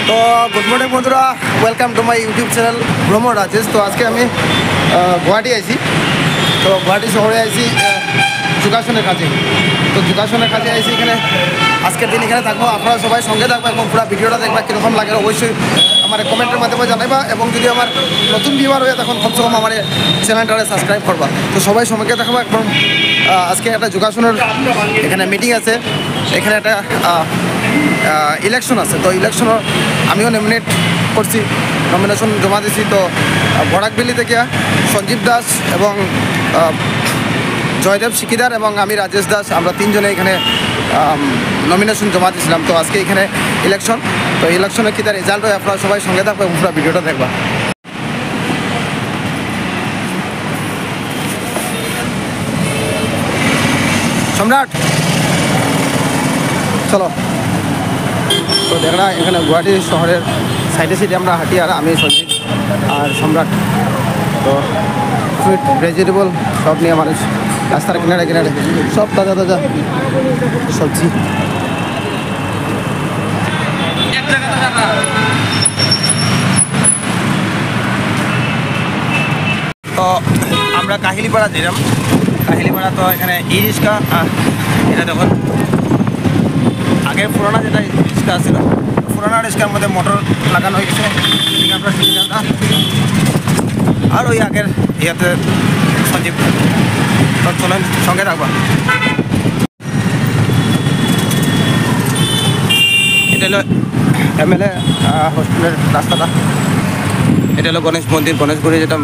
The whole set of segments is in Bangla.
তো গুড মর্নিং বন্ধুরা, welcome to my YouTube channel ভ্রমণ রাজেশ। তো আজকে আমি গুয়াহাটি আইছি। তো গুয়াহাটি শহরে আইছি যোগাসনের কাজে। তো যোগাসনের কাজে আইছি এখানে। আজকের দিন এখানে থাকবো, আপনারা সবাই সঙ্গে থাকবো এবং পুরো ভিডিওটা দেখবা কীরকম লাগে অবশ্যই আমার কমেন্টের মাধ্যমে জানাইবা। এবং যদি আমার নতুন ভিউয়ার হয়ে তখন কমসে কম আমার চ্যানেলটারে সাবস্ক্রাইব করবা। তো সবাই সবাইকে দেখাবো। এবং আজকে একটা যোগাসনের এখানে মিটিং আছে, এখানে একটা ইলেকশন আছে। তো ইলেকশনের আমিও নমিনেট করছি, নমিনেশন জমা দিয়েছি। তো বরাকবেলি থেকে সঞ্জীব দাস এবং জয়দেব শিকিদার এবং আমি রাজেশ দাস, আমরা তিনজনে এখানে নমিনেশন জমা দিয়েছিলাম। তো আজকে এখানে ইলেকশন। তো ইলেকশনের কী তার রেজাল্ট হয় আপনারা সবাই সঙ্গে থাকবে এবং পুরো ভিডিওটা দেখবা। সম্রাট চলো। তো দেখনা এখানে গুয়াহাটি শহরের সাইডে সাইডে আমরা হাঁটি, আর আমি সঞ্জীব আর সম্রাট। তো ফ্রুট ভেজিটেবল সব নিয়ে মানুষ রাস্তার কিনারে কিনারে সব তাজা তাজা সবজি। তো আমরা কাহিলিপাড়া দিলাম। কাহিলিপাড়া তো এখানে ই রিক্সা, এটা দেখুন আগের পুরোনো যেটা রিক্সা ছিল, পুরোনো রিক্সার মধ্যে মোটর লাগানো হয়েছে আমরা ঠিকানা। আর ওই আগের ইয়াতে সঞ্জীব। তো চলেন সঙ্গে রাখবা। এটা হলো MLA হসপিটালের রাস্তাটা। এটা হলো গণেশ মন্দির, গণেশগুড়ি যেটা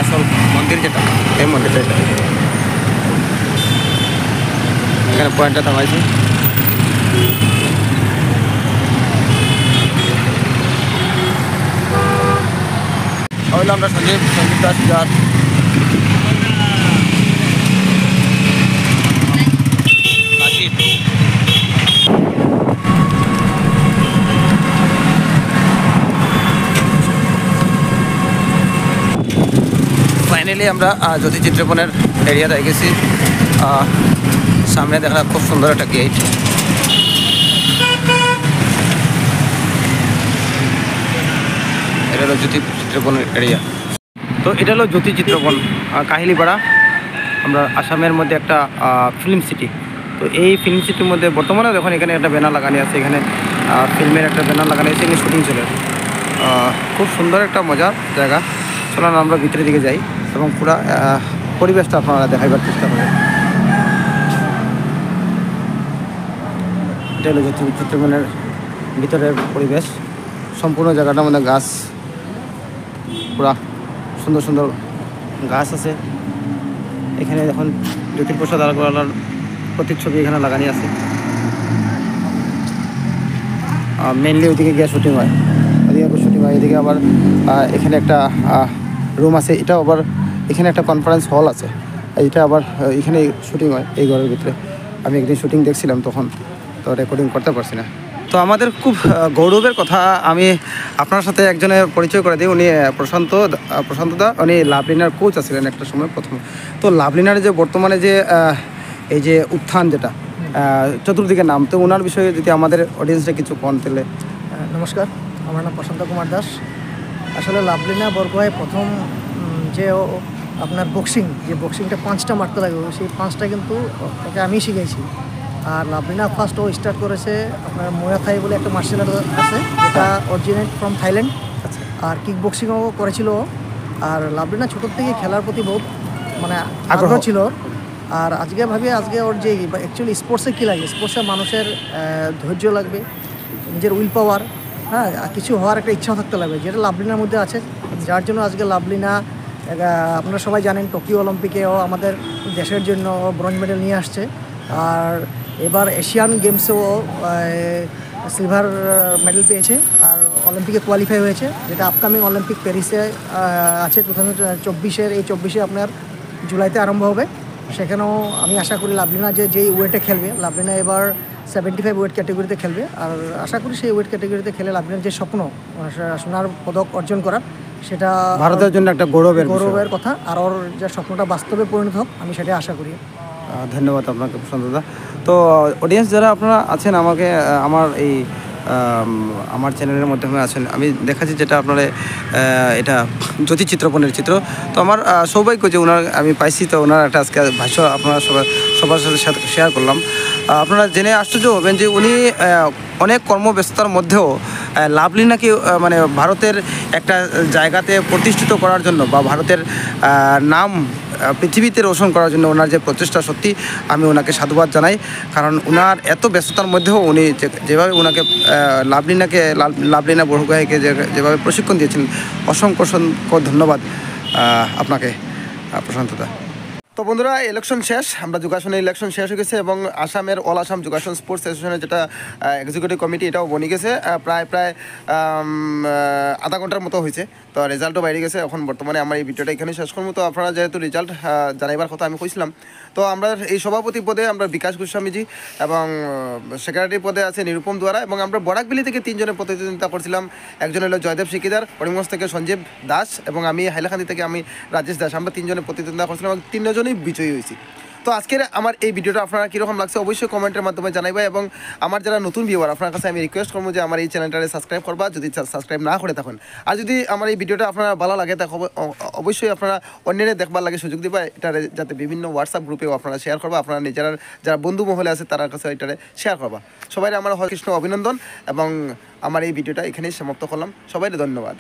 আসল মন্দির, যেটা এই মন্দিরটা এটা। এখানে পয়েন্টটা থামাইছি। হইলো আমরা সঞ্জীব দাস যার ফাইনালি আমরা জ্যোতি চিত্রপনের এরিয়াতে গেছি। সামনে দেখা খুব সুন্দর একটা গেট। এটা হলো জ্যোতি চিত্রপনের এরিয়া। তো এটা হলো জ্যোতি চিত্রপন কাহিলিপাড়া, আমরা আসামের মধ্যে একটা ফিল্ম সিটি। তো এই ফিল্ম সিটির মধ্যে বর্তমানে দেখুন এখানে একটা ব্যানার লাগানো আছে, এখানে ফিল্মের একটা ব্যানার লাগানো আছে, এখানে শুটিং চলে। খুব সুন্দর একটা মজার জায়গা। চলুন আমরা ভিতরের দিকে যাই এবং পুরো পরিবেশটা আপনারা দেখাইবার চেষ্টা করেন। এটা হলো জ্যোতি চিত্রপনের ভিতরের পরিবেশ। সম্পূর্ণ জায়গাটার মধ্যে গাছ, পুরা সুন্দর সুন্দর গাছ আছে। এখানে দেখুন জ্যোতিপ্রসাদ আগরওয়ালার প্রতিচ্ছবি এখানে লাগানি আছে। মেনলি ওইদিকে গিয়ে শুটিং হয়, ওইদিকে শুটিং হয়। এদিকে আবার এখানে একটা রুম আছে, এটা আবার এখানে একটা কনফারেন্স হল আছে, এটা আবার এখানে শুটিং হয় এই ঘরের ভিতরে। আমি একদিন শুটিং দেখছিলাম, তখন তো রেকর্ডিং করতে পারছি না। তো আমাদের খুব গৌরবের কথা, আমি আপনার সাথে একজনের পরিচয় করে দিই। উনি প্রশান্ত দা, উনি লাভলিনার কোচ আছিলেন একটা সময় প্রথম। তো লাভলিনার যে বর্তমানে যে এই যে উত্থান যেটা চতুর্দিকে নাম, তো ওনার বিষয়ে যদি আমাদের অডিয়েন্সটা কিছু কন তাহলে। নমস্কার, আমার নাম প্রশান্ত কুমার দাস। আসলে লাভলিনা বরগোহায় প্রথম যে আপনার বক্সিংটা 5টা মারতে লাগে, সেই 5টা কিন্তু ওকে আমি শিখেছি। আর লাভলিনা ফার্স্ট ও স্টার্ট করেছে আপনার মুয়াই থাই বলে একটা মার্শাল আর্ট আছে, যেটা অরিজিনেট ফ্রম থাইল্যান্ড। আর কিক বক্সিংও করেছিল। আর লাভলিনা ছোটোর থেকে খেলার প্রতি বহুত মানে আগ্রহ ছিল। আর আজকে ওর যে অ্যাকচুয়ালি স্পোর্টসে কী লাগে, স্পোর্টসে মানুষের ধৈর্য লাগবে, নিজের উইল পাওয়ার, হ্যাঁ, কিছু হওয়ার একটা ইচ্ছাও থাকতে লাগবে, যেটা লাভলিনার মধ্যে আছে। যার জন্য আজকে লাভলিনা আপনারা সবাই জানেন টোকিও অলিম্পিকেও আমাদের দেশের জন্য ব্রোঞ্জ মেডেল নিয়ে আসছে। আর এবার এশিয়ান গেমসেও সিলভার মেডেল পেয়েছে। আর অলিম্পিকে কোয়ালিফাই হয়েছে, যেটা আপকামিং অলিম্পিক প্যারিসে আছে 2024-এর। এই 24-এ আপনার জুলাইতে আরম্ভ হবে। সেখানেও আমি আশা করি লাভলিনা যেই ওয়েটে খেলবে, লাভলিনা এবার 75 ওয়েট ক্যাটেগরিতে খেলবে। আর আশা করি সেই ওয়েট ক্যাটেগরিতে খেলে লাভলিনার যে স্বপ্ন সোনার পদক অর্জন করার, সেটা ভারতের জন্য একটা গৌরবের কথা। আর ওর যে স্বপ্নটা বাস্তবে পরিণত হোক, আমি সেটাই আশা করি। ধন্যবাদ আপনাকে প্রশান্ত দা। তো অডিয়েন্স যারা আপনারা আছেন, আমাকে আমার এই আমার চ্যানেলের মাধ্যমে আছেন। আমি দেখাচ্ছি যেটা আপনারা এটা জ্যোতি চিত্রপণের চিত্র। তো আমার সৌভাগ্য যে ওনার আমি পাইছি, তো ওনার একটা আজকে ভাষ্য আপনারা সবার সাথে শেয়ার করলাম। আপনারা জেনে আশ্চর্য হবেন যে উনি অনেক কর্মব্যস্ততার মধ্যেও লাভলিনাকে মানে ভারতের একটা জায়গাতে প্রতিষ্ঠিত করার জন্য বা ভারতের নাম পৃথিবীতে রোশন করার জন্য ওনার যে প্রচেষ্টা, সত্যি আমি ওনাকে সাধুবাদ জানাই। কারণ ওনার এত ব্যস্ততার মধ্যেও উনি যেভাবে ওনাকে লাভলিনা বড়ুগাইকে যেভাবে প্রশিক্ষণ দিয়েছেন, অসংখ্য অসংখ্য ধন্যবাদ আপনাকে প্রশান্তদা। তো বন্ধুরা, ইলেকশন শেষ, আমরা যোগাসনের ইলেকশন শেষ হয়ে গেছে এবং আসামের অল আসাম যোগাসন স্পোর্টস অ্যাসোসিয়েশনের যেটা এক্সিকিউটিভ কমিটি, এটাও বনে গেছে। প্রায় আধা ঘন্টার মতো হয়েছে। তো রেজাল্টও বাইরে গেছে। এখন বর্তমানে আমার এই ভিডিওটা এখানে শেষ করবো। তো আপনারা যেহেতু রেজাল্ট জানাইবার কথা আমি কইছিলাম, তো আমরা এই সভাপতি পদে আমরা বিকাশ গোস্বামীজি এবং সেক্রেটারি পদে আছে নিরুপম দ্বারা, এবং আমরা বরাকবিলি থেকে 3 জনের প্রতিদ্বন্দ্বিতা করছিলাম। একজন হলো জয়দেব শিকিদার, করিমগঞ্জ থেকে সঞ্জীব দাস, এবং আমি হাইলাকান্দি থেকে আমি রাজেশ দাস। আমরা 3 জনের প্রতিদ্বন্দ্বিতা করছিলাম এবং 3 জনই বিজয়ী হয়েছি। তো আজকের আমার এই ভিডিওটা আপনারা কীরকম লাগছে অবশ্যই কমেন্টের মাধ্যমে জানাইবা। এবং আমার যারা নতুন ভিউয়ার, আপনার কাছে আমি রিকোয়েস্ট করবো যে আমার এই চ্যানেলটারে সাবস্ক্রাইব করবা যদি সাবস্ক্রাইব না করে থাকেন। আর যদি আমার এই ভিডিওটা আপনারা ভালো লাগে, তা অবশ্যই আপনারা অন্যের দেখবার লাগে সুযোগ দিবা, এটারে যাতে বিভিন্ন হোয়াটসঅ্যাপ গ্রুপেও আপনারা শেয়ার করবা। আপনারা নিজেরা যারা বন্ধু মহলে আছে তার কাছে এটারে শেয়ার করবা। সবাই আমার হরে কৃষ্ণ অভিনন্দন, এবং আমার এই ভিডিওটা এখানেই সমাপ্ত করলাম। সবাই ধন্যবাদ।